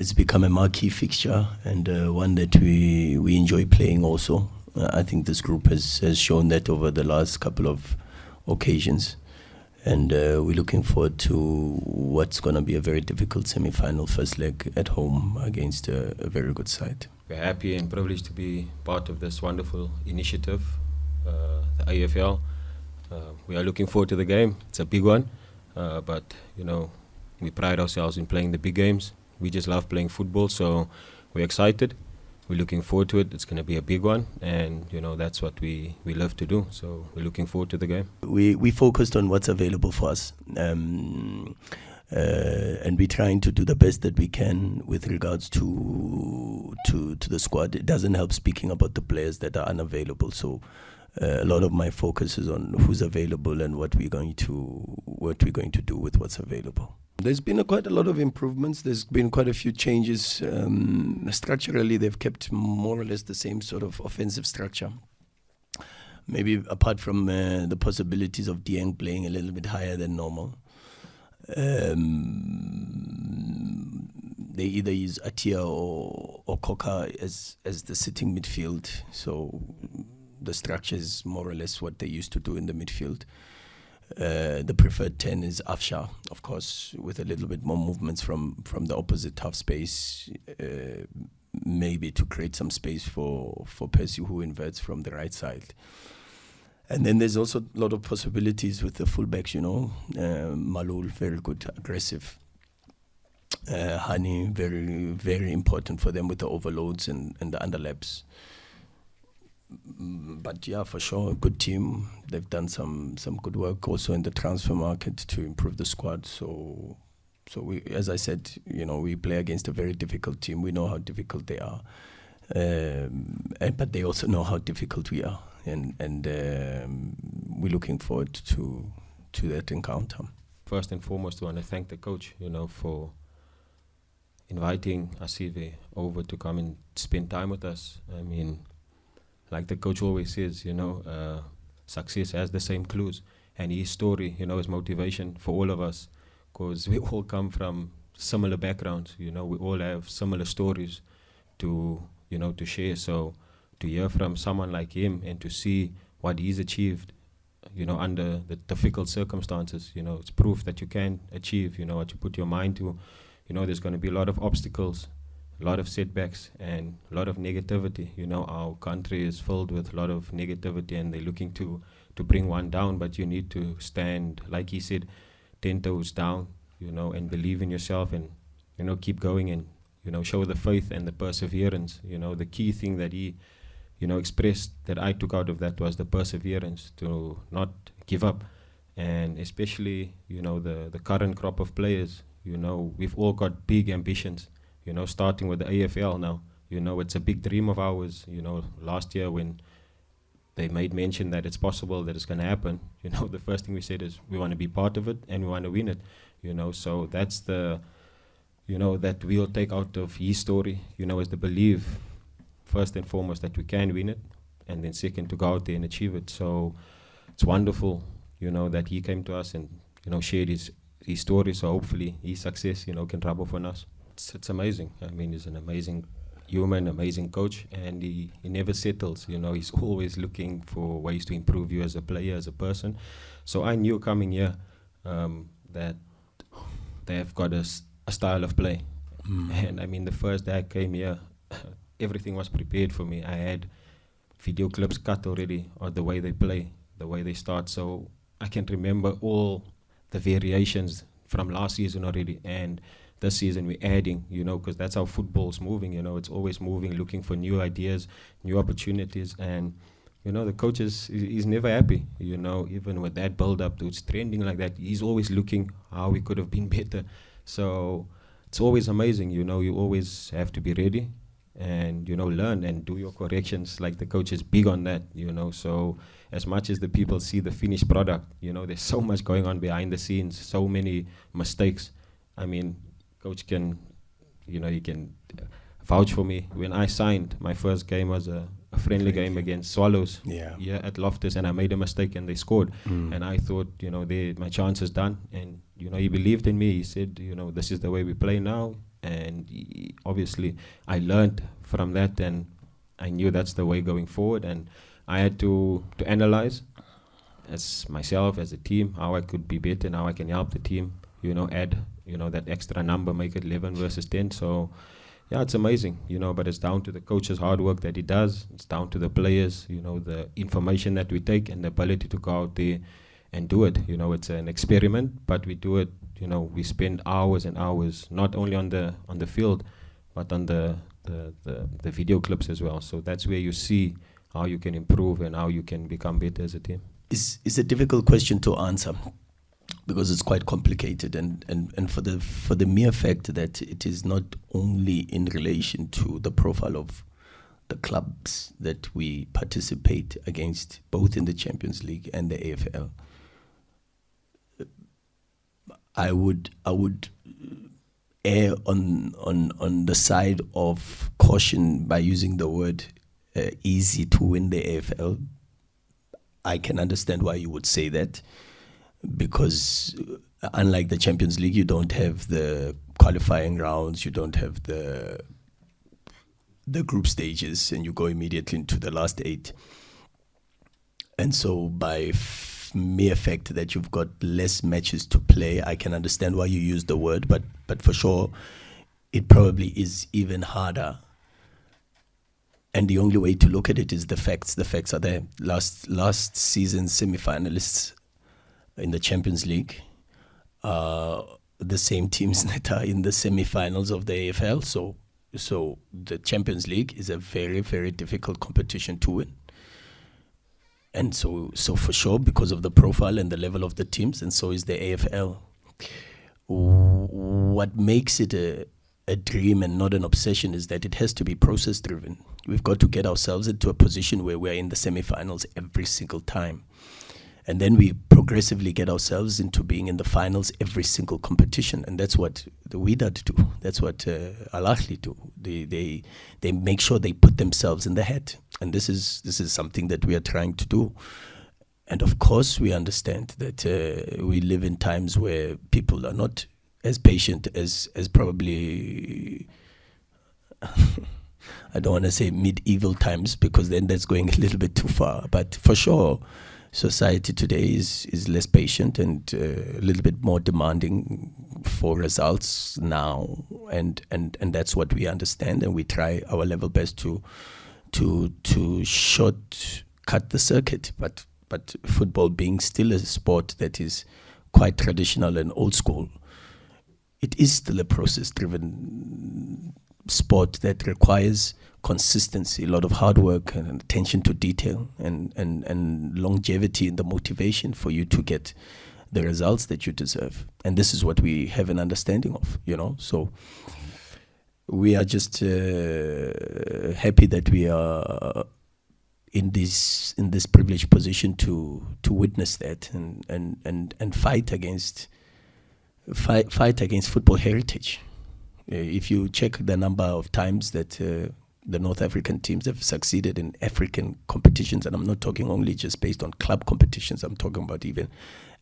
It's become a marquee fixture and one that we enjoy playing also. I think this group has shown that over the last couple of occasions. And we're looking forward to what's going to be a very difficult semi-final first leg at home against a very good side. We're happy and privileged to be part of this wonderful initiative, the AFL. We are looking forward to the game. It's a big one, but we pride ourselves in playing the big games. We just love playing football, so we're excited. We're looking forward to it. It's going to be a big one, and that's what we love to do. So we're looking forward to the game. We focused on what's available for us, and we're trying to do the best that we can with regards to the squad. It doesn't help speaking about the players that are unavailable. So a lot of my focus is on who's available and what we're going to do with what's available. There's been quite a lot of improvements. There's been quite a few changes. Structurally, they've kept more or less the same sort of offensive structure. Maybe apart from the possibilities of Dieng playing a little bit higher than normal. They either use Atia or Koka as the sitting midfield. So the structure is more or less what they used to do in the midfield. The preferred 10 is Afsha, of course, with a little bit more movements from the opposite half space, maybe to create some space for Percy, who inverts from the right side. And then there's also a lot of possibilities with the fullbacks, Malul, very good, aggressive. Hani, very, very important for them with the overloads and the underlaps. But yeah, for sure, a good team. They've done some good work also in the transfer market to improve the squad. So we, as I said, we play against a very difficult team. We know how difficult they are, but they also know how difficult we are, and we're looking forward to that encounter. First and foremost, I want to thank the coach, for inviting Asive over to come and spend time with us. I mean, like the coach always says, success has the same clues, and his story, is motivation for all of us, because we all come from similar backgrounds. We all have similar stories to share. So to hear from someone like him and to see what he's achieved, under the difficult circumstances, it's proof that you can achieve, what you put your mind to. There's going to be a lot of obstacles, a lot of setbacks, and a lot of negativity. Our country is filled with a lot of negativity, and they're looking to bring one down, but you need to stand, like he said, 10 toes down, and believe in yourself, and, keep going, and, show the faith and the perseverance. The key thing that he, expressed, that I took out of that, was the perseverance, to not give up. And especially, the current crop of players, we've all got big ambitions. Starting with the AFL now, it's a big dream of ours. Last year when they made mention that it's possible, that it's going to happen, the first thing we said is we want to be part of it and we want to win it. So that's the, that we'll take out of his story, is the belief, first and foremost, that we can win it, and then second, to go out there and achieve it. So it's wonderful, that he came to us and, shared his story. So hopefully his success, can rub off on us. It's amazing. I mean, he's an amazing human, amazing coach, and he never settles. He's always looking for ways to improve you as a player, as a person. So I knew coming here that they've got a style of play. And I mean, the first day I came here, everything was prepared for me. I had video clips cut already of the way they play, the way they start. So I can remember all the variations from last season already, and this season we're adding, because that's how football's moving. It's always moving, looking for new ideas, new opportunities, and the coach he's never happy. Even with that build-up, it's trending like that. He's always looking how we could have been better. So it's always amazing. You always have to be ready, and learn and do your corrections. Like the coach is big on that. So as much as the people see the finished product, there's so much going on behind the scenes, so many mistakes. I mean, coach can, he can vouch for me. When I signed, my first game was a friendly game against Swallows at Loftus, and I made a mistake and they scored. And I thought, my chance is done. And, he believed in me. He said, this is the way we play now. And obviously, I learned from that, and I knew that's the way going forward. And I had to analyze as myself, as a team, how I could be better and how I can help the team, add, that extra number, make it 11 versus 10. So, yeah, it's amazing, but it's down to the coach's hard work that he does. It's down to the players, the information that we take and the ability to go out there and do it. It's an experiment, but we do it, we spend hours and hours, not only on the field, but on the video clips as well. So that's where you see how you can improve and how you can become better as a team. It's a difficult question to answer because it's quite complicated, and for the mere fact that it is not only in relation to the profile of the clubs that we participate against, both in the Champions League and the AFL. I would err on the side of caution by using the word easy to win the AFL. I can understand why you would say that, because unlike the Champions League, you don't have the qualifying rounds, you don't have the group stages, and you go immediately into the last 8. And so by mere fact that you've got less matches to play, I can understand why you use the word, but for sure, it probably is even harder. And the only way to look at it is the facts. The facts are there. Last season's semi-finalists in the Champions League are the same teams that are in the semi-finals of the AFL. So the Champions League is a very, very difficult competition to win. And so for sure, because of the profile and the level of the teams, and so is the AFL. What makes it a dream and not an obsession is that it has to be process driven. We've got to get ourselves into a position where we're in the semi-finals every single time. And then we progressively get ourselves into being in the finals every single competition. And that's what the Wydad do. That's what Al Ahly do. They make sure they put themselves in the head. And this is something that we are trying to do. And of course, we understand that we live in times where people are not as patient as probably, I don't want to say medieval times, because then that's going a little bit too far. But for sure, society today is less patient and a little bit more demanding for results now, and that's what we understand, and we try our level best to shortcut the circuit. But football being still a sport that is quite traditional and old school, it is still a process-driven sport that requires consistency, a lot of hard work and attention to detail, and longevity in the motivation for you to get the results that you deserve. And this is what we have an understanding of, So we are just happy that we are in this privileged position to witness that and fight against football heritage. If you check the number of times that the North African teams have succeeded in African competitions, and I'm not talking only just based on club competitions, I'm talking about even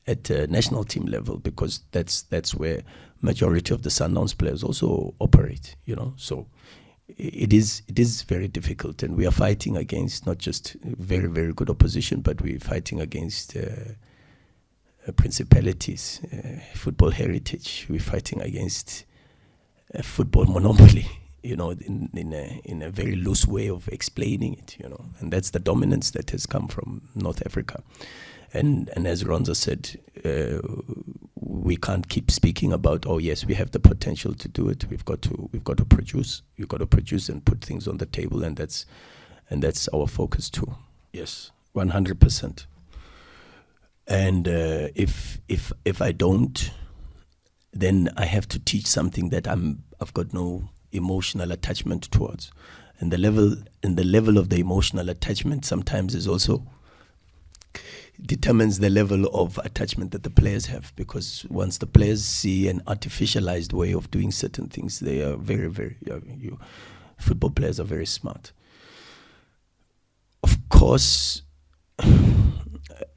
at national team level, because that's where majority of the Sundowns players also operate, So it is very difficult, and we are fighting against not just very, very good opposition, but we're fighting against principalities, football heritage. We're fighting against football monopoly, in a very loose way of explaining it, and that's the dominance that has come from North Africa. And as Ronza said, we can't keep speaking about, oh yes, we have the potential to do it. We've got to produce. You've got to produce and put things on the table, and that's our focus too. Yes, 100%. And if I don't, then I have to teach something that I've got no emotional attachment towards, and the level of the emotional attachment sometimes is also determines the level of attachment that the players have, because once the players see an artificialized way of doing certain things, they are very, very football players are very smart. Of course,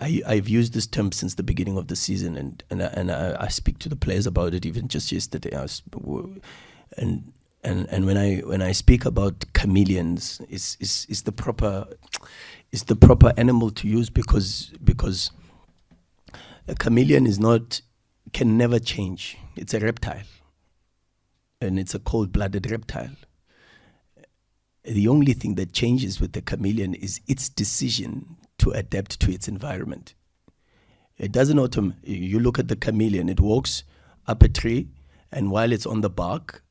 I've used this term since the beginning of the season, and I speak to the players about it even just yesterday. and when I speak about chameleons, is the proper animal to use, because a chameleon can never change. It's a reptile, and it's a cold-blooded reptile. The only thing that changes with the chameleon is its decision to adapt to its environment. It doesn't you look at the chameleon, it walks up a tree, and while it's on the bark,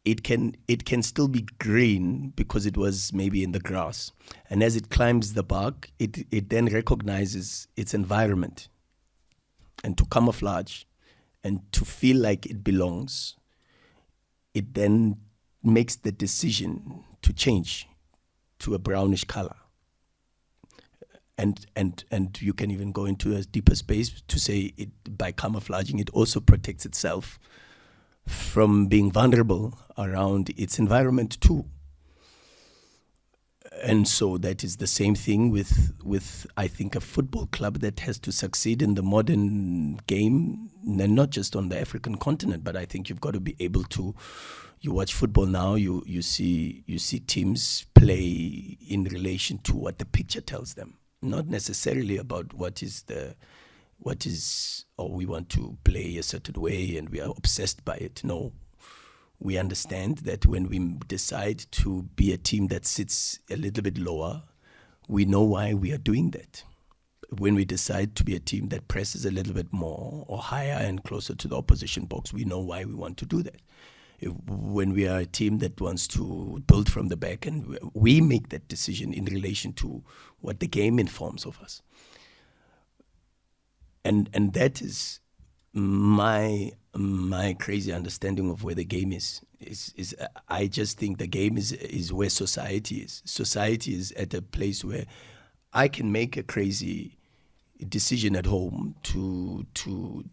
it can still be green because it was maybe in the grass. And as it climbs the bark, it then recognizes its environment. And to camouflage and to feel like it belongs, it then makes the decision to change to a brownish color. And you can even go into a deeper space to say by camouflaging, it also protects itself from being vulnerable around its environment too. And so that is the same thing with I think a football club that has to succeed in the modern game, and not just on the African continent, but I think you've got to be able to. You watch football now, you see teams play in relation to what the picture tells them, not necessarily about we want to play a certain way and we are obsessed by it. No, we understand that when we decide to be a team that sits a little bit lower, we know why we are doing that. When we decide to be a team that presses a little bit more or higher and closer to the opposition box, we know why we want to do that. When we are a team that wants to build from the back, and we make that decision in relation to what the game informs of us. And that is my crazy understanding of where the game is I just think the game is where society is. Society is at a place where I can make a crazy decision at home to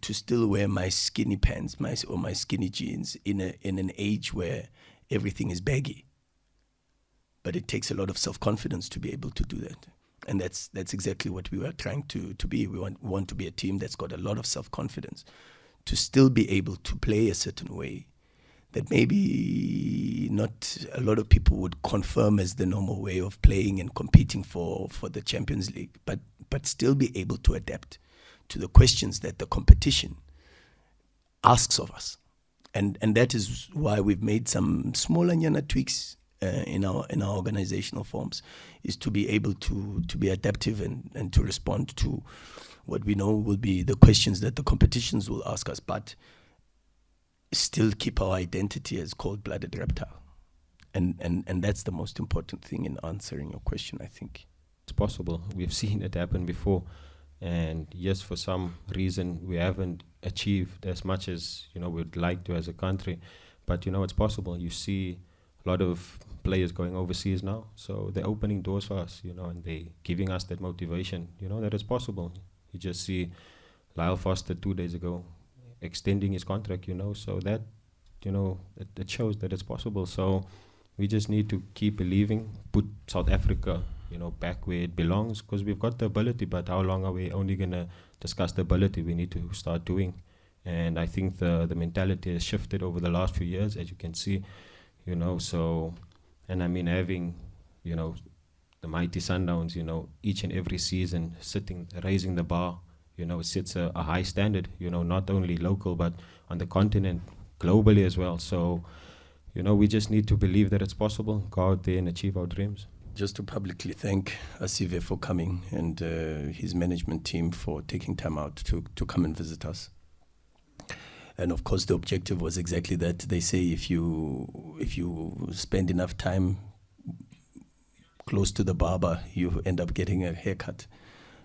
still wear my skinny pants, or my skinny jeans in an age where everything is baggy. But it takes a lot of self-confidence to be able to do that. And that's exactly what we were trying to be. We want to be a team that's got a lot of self-confidence to still be able to play a certain way that maybe not a lot of people would confirm as the normal way of playing and competing for the Champions League, but still be able to adapt to the questions that the competition asks of us. And that is why we've made some small nyana tweaks in our organizational forms, is to be able to be adaptive and to respond to what we know will be the questions that the competitions will ask us, but still keep our identity as cold-blooded reptile. And that's the most important thing in answering your question, I think. It's possible. We've seen it happen before. And yes, for some reason, we haven't achieved as much as, we'd like to as a country. But, it's possible. You see a lot of players going overseas now. So they're opening doors for us, and they're giving us that motivation, that it's possible. You just see Lyle Foster 2 days ago extending his contract, so that, it shows that it's possible. So we just need to keep believing, put South Africa, back where it belongs, because we've got the ability, but how long are we only going to discuss the ability? We need to start doing. And I think the mentality has shifted over the last few years, as you can see, so, and I mean, having, the mighty Sundowns, each and every season raising the bar, it sets a high standard, not only local, but on the continent, globally as well. So, we just need to believe that it's possible, go out there and achieve our dreams. Just to publicly thank Asive for coming and his management team for taking time out to come and visit us. And of course, the objective was exactly that. They say if you spend enough time close to the barber, you end up getting a haircut.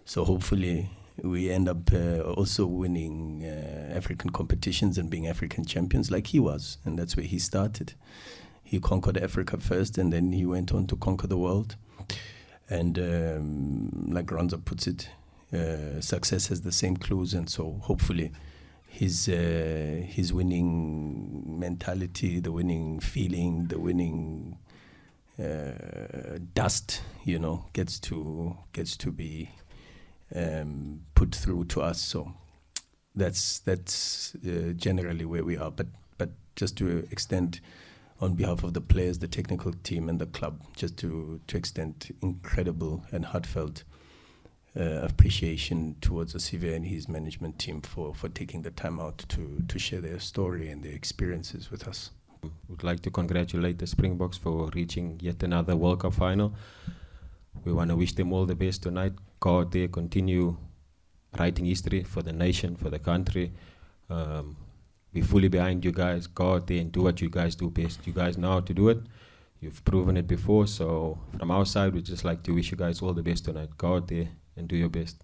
So hopefully we end up also winning African competitions and being African champions like he was. And that's where he started. He conquered Africa first, and then he went on to conquer the world. And like Ronza puts it, success has the same clues. And so hopefully his winning mentality, the winning feeling, the winning dust, gets to be put through to us. So that's generally where we are. But but just to extend, on behalf of the players, the technical team, and the club, just to extend incredible and heartfelt appreciation towards Asive and his management team for taking the time out to share their story and their experiences with us. Would like to congratulate the Springboks for reaching yet another World Cup final. We want to wish them all the best tonight. Go out there, continue writing history for the nation, for the country. We're fully behind you guys. Go out there and do what you guys do best. You guys know how to do it. You've proven it before. So from our side, we'd just like to wish you guys all the best tonight. Go out there and do your best.